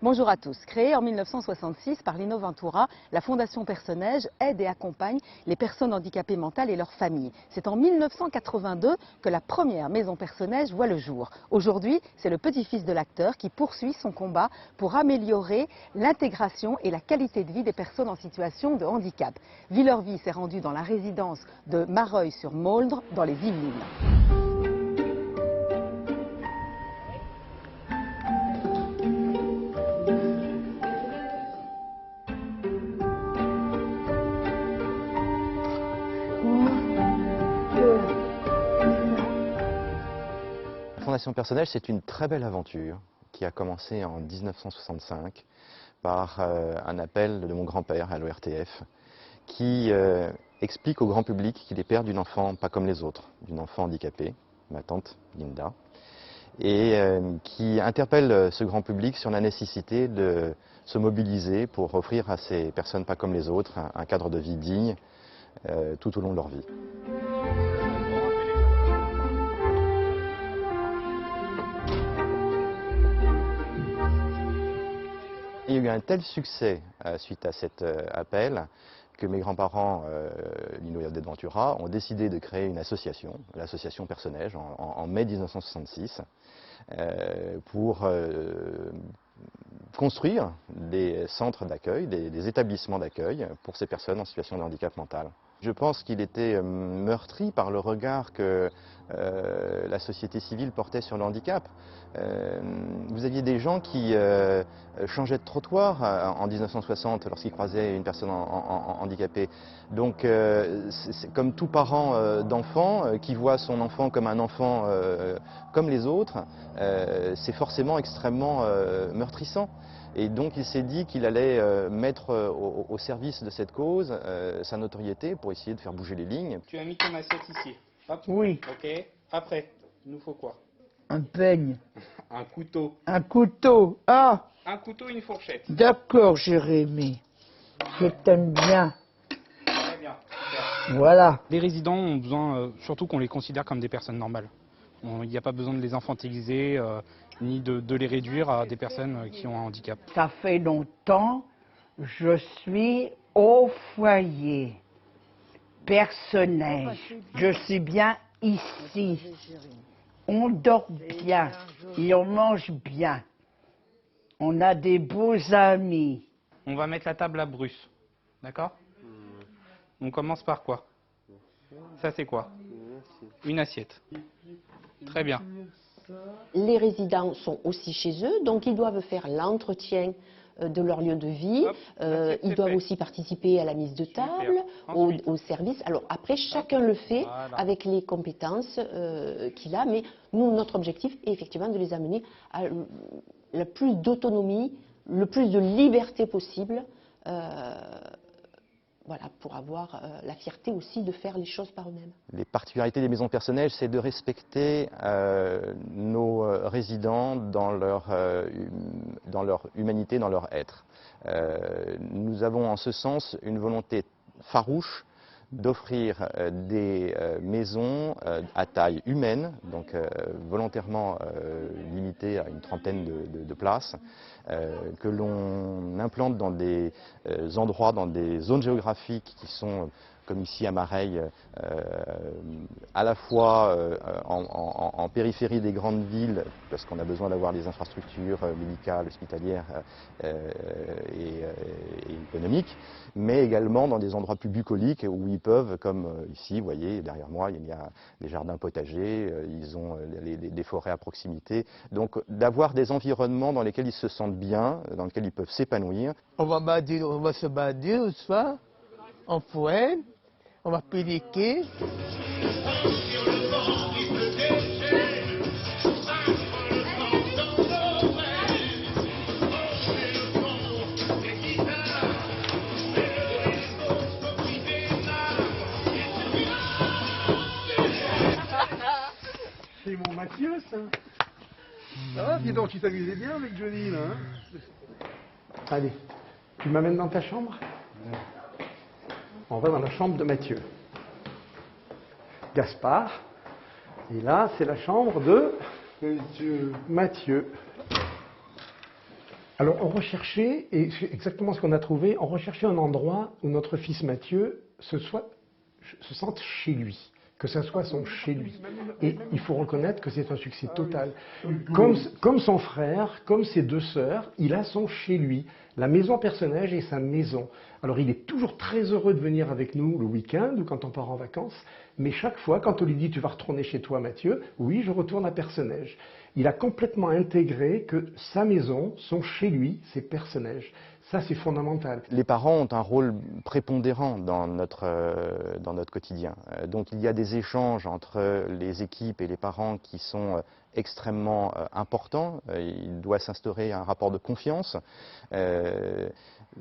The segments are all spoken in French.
Bonjour à tous. Créée en 1966 par Lino Ventura, la Fondation Personneige aide et accompagne les personnes handicapées mentales et leurs familles. C'est en 1982 que la première maison Personneige voit le jour. Aujourd'hui, c'est le petit-fils de l'acteur qui poursuit son combat pour améliorer l'intégration et la qualité de vie des personnes en situation de handicap. Villervy s'est rendu dans la résidence de Mareuil-sur-Mauldre, dans les Yvelines. La Fondation Personneige, c'est une très belle aventure qui a commencé en 1965 par un appel de mon grand-père à l'ORTF qui explique au grand public qu'il est père d'une enfant pas comme les autres, d'une enfant handicapée, ma tante Linda, et qui interpelle ce grand public sur la nécessité de se mobiliser pour offrir à ces personnes pas comme les autres un cadre de vie digne tout au long de leur vie. Il y a eu un tel succès suite à cet appel que mes grands-parents, Lino et Odette Ventura, ont décidé de créer une association, l'association Personneige, en mai 1966, pour construire des centres d'accueil, des établissements d'accueil pour ces personnes en situation de handicap mental. Je pense qu'il était meurtri par le regard que la société civile portait sur le handicap. Vous aviez des gens qui changeaient de trottoir en 1960 lorsqu'ils croisaient une personne handicapée. Donc, c'est comme tout parent d'enfant qui voit son enfant comme un enfant comme les autres, c'est forcément extrêmement meurtrissant. Et donc il s'est dit qu'il allait mettre au service de cette cause sa notoriété pour essayer de faire bouger les lignes. Tu as mis ton assiette ici. Hop. Oui. Ok. Après, il nous faut quoi? Un peigne. Un couteau. Un couteau. Ah, Un couteau et une fourchette. d'accord, Jérémy. Je t'aime bien. Très bien. Super. Voilà. Les résidents ont besoin, surtout qu'on les considère comme des personnes normales. Il n'y a pas besoin de les infantiliser, ni de les réduire à des personnes qui ont un handicap. Ça fait longtemps, je suis au foyer. Personneige. Je suis bien ici. On dort bien et on mange bien. On a des beaux amis. On va mettre la table à Bruce, d'accord? On commence par quoi? Ça c'est quoi? Une assiette. Très bien. Les résidents sont aussi chez eux, donc ils doivent faire l'entretien de leur lieu de vie. Hop, Ils doivent aussi participer à la mise de table, au service. Alors après, chacun le fait Voilà. avec les compétences qu'il a, mais nous, notre objectif est effectivement de les amener à le plus d'autonomie, le plus de liberté possible, voilà, pour avoir la fierté aussi de faire les choses par eux-mêmes. Les particularités des maisons Personneige, c'est de respecter nos résidents dans leur humanité, dans leur être. Nous avons en ce sens une volonté farouche d'offrir des maisons à taille humaine, donc volontairement limitées à une trentaine de places, que l'on implante dans des endroits, dans des zones géographiques qui sont, comme ici à Mareil, à la fois en périphérie des grandes villes, parce qu'on a besoin d'avoir des infrastructures médicales, hospitalières et économiques, mais également dans des endroits plus bucoliques où ils peuvent, comme ici, vous voyez, derrière moi, il y a des jardins potagers, ils ont des forêts à proximité. Donc d'avoir des environnements dans lesquels ils se sentent bien, dans lesquels ils peuvent s'épanouir. On va se balader le soir, en forêt, on va pédiquer. C'est mon Mathieu, ça. Ça va, dis donc, tu t'amusais bien avec Johnny, là, hein? Allez, tu m'amènes dans ta chambre? On va dans la chambre de Mathieu. Gaspard. Et là, c'est la chambre de Mathieu. Alors on recherchait, et c'est exactement ce qu'on a trouvé, on recherchait un endroit où notre fils Mathieu se sente chez lui, que ça soit son chez lui. Et il faut reconnaître que c'est un succès total. Comme son frère, comme ses deux sœurs, il a son chez lui. La maison personnage est sa maison. Alors il est toujours très heureux de venir avec nous le week-end ou quand on part en vacances, mais chaque fois, quand on lui dit « tu vas retourner chez toi Mathieu », oui, je retourne à Personnage. Il a complètement intégré que sa maison, son chez lui, c'est Personnage. Ça, c'est fondamental. Les parents ont un rôle prépondérant dans notre quotidien. Donc il y a des échanges entre les équipes et les parents qui sont extrêmement importants. Il doit s'instaurer un rapport de confiance.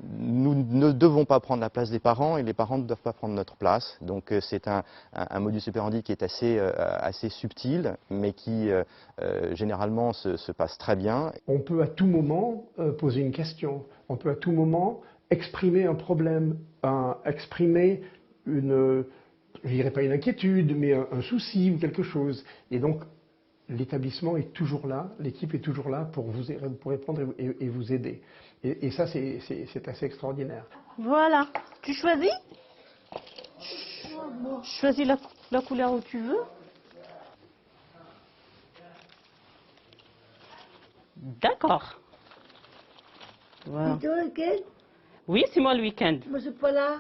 Nous ne devons pas prendre la place des parents et les parents ne doivent pas prendre notre place. Donc c'est un modus operandi qui est assez subtil, mais qui généralement se passe très bien. On peut à tout moment poser une question. On peut à tout moment exprimer un problème, exprimer une, je dirais pas une inquiétude, mais un souci ou quelque chose. Et donc, l'établissement est toujours là, l'équipe est toujours là pour répondre et vous aider. Et ça, c'est assez extraordinaire. Voilà. Tu choisis? Choisis la couleur où tu veux. D'accord. Voilà. C'est toi le week-end? Oui, c'est moi le week-end. Moi, c'est pas là.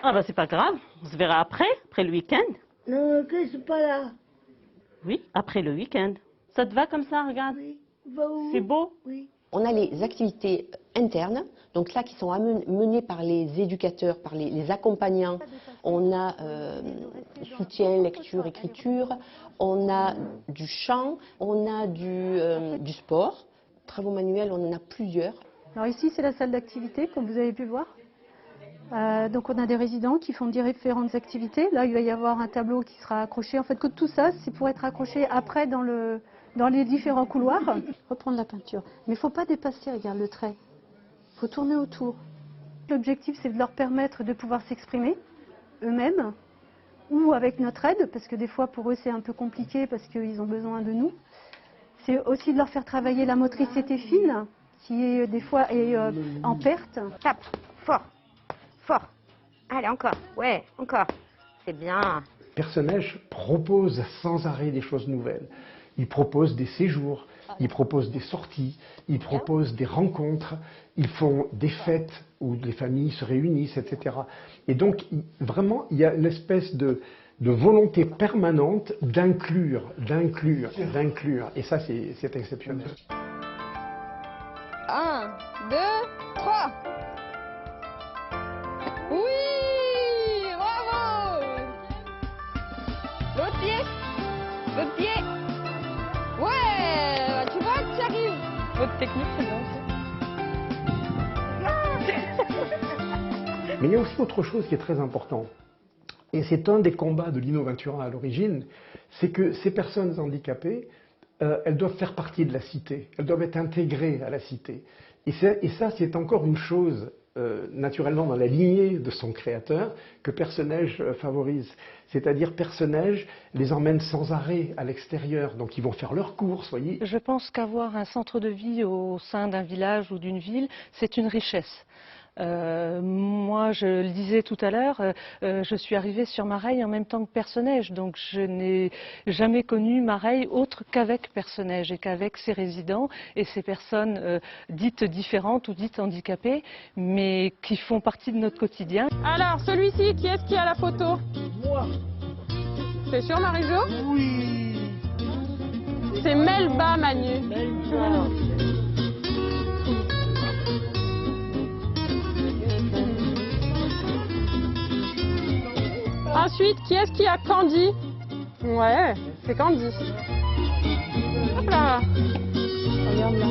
Ah bah c'est pas grave, on se verra après le week-end. Non, le week-end, c'est pas là. Oui, après le week-end. Ça te va comme ça, regarde? Oui. Va où? C'est beau? Oui. On a les activités internes, donc là qui sont menées par les éducateurs, par les accompagnants. On a soutien, lecture, écriture, on a du chant, on a du sport. Travaux manuels, on en a plusieurs. Alors ici, c'est la salle d'activité, comme vous avez pu voir. Donc on a des résidents qui font différentes activités. Là, il va y avoir un tableau qui sera accroché. En fait, que tout ça, c'est pour être accroché après dans les différents couloirs. Reprendre la peinture. Mais il ne faut pas dépasser, regarde le trait. Il faut tourner autour. L'objectif, c'est de leur permettre de pouvoir s'exprimer eux-mêmes ou avec notre aide, parce que des fois, pour eux, c'est un peu compliqué parce qu'ils ont besoin de nous. C'est aussi de leur faire travailler la motricité fine, qui est des fois en perte. Tape, fort, fort. Allez, encore, ouais, encore. C'est bien. Personnage propose sans arrêt des choses nouvelles. Il propose des séjours, il propose des sorties, il propose des rencontres, ils font des fêtes où les familles se réunissent, etc. Et donc, vraiment, il y a une espèce de volonté permanente d'inclure. Et ça, c'est exceptionnel. 1, 2, 3. Oui, bravo. L'autre pied. L'autre pied. Ouais, tu vois que tu arrives. Votre technique, c'est bien Mais il y a aussi autre chose qui est très important. Et c'est un des combats de l'Innoventura à l'origine, c'est que ces personnes handicapées, elles doivent faire partie de la cité, elles doivent être intégrées à la cité. Et ça, c'est encore une chose, naturellement, dans la lignée de son créateur, que Personnage favorise. C'est-à-dire, Personnage les emmène sans arrêt à l'extérieur, donc ils vont faire leurs courses, voyez. Je pense qu'avoir un centre de vie au sein d'un village ou d'une ville, c'est une richesse. Moi, je le disais tout à l'heure, je suis arrivée sur Mareil en même temps que Personnage, donc je n'ai jamais connu Mareil autre qu'avec Personnage et qu'avec ses résidents et ces personnes dites différentes ou dites handicapées, mais qui font partie de notre quotidien. Alors, celui-ci, qui est-ce qui a la photo? Moi. C'est sûr, Marie-Jo? Oui. C'est Melba, Manu. Melba. Ensuite, qui est-ce qui a Candy? Ouais, c'est Candy. Hop là. Regarde là.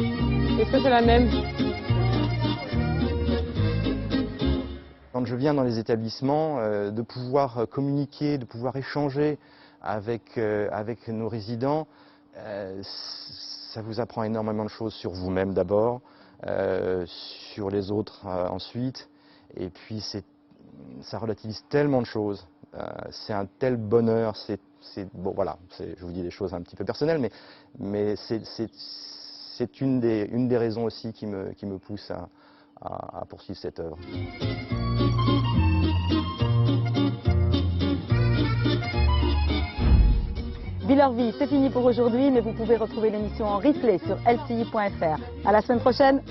Est-ce que c'est la même? Quand je viens dans les établissements, de pouvoir communiquer, de pouvoir échanger avec nos résidents, ça vous apprend énormément de choses sur vous-même d'abord, sur les autres ensuite, et puis ça relativise tellement de choses. C'est un tel bonheur, bon voilà, je vous dis des choses un petit peu personnelles, mais c'est une des raisons aussi qui me pousse à poursuivre cette œuvre. Villerville, c'est fini pour aujourd'hui, mais vous pouvez retrouver l'émission en replay sur lci.fr. À la semaine prochaine.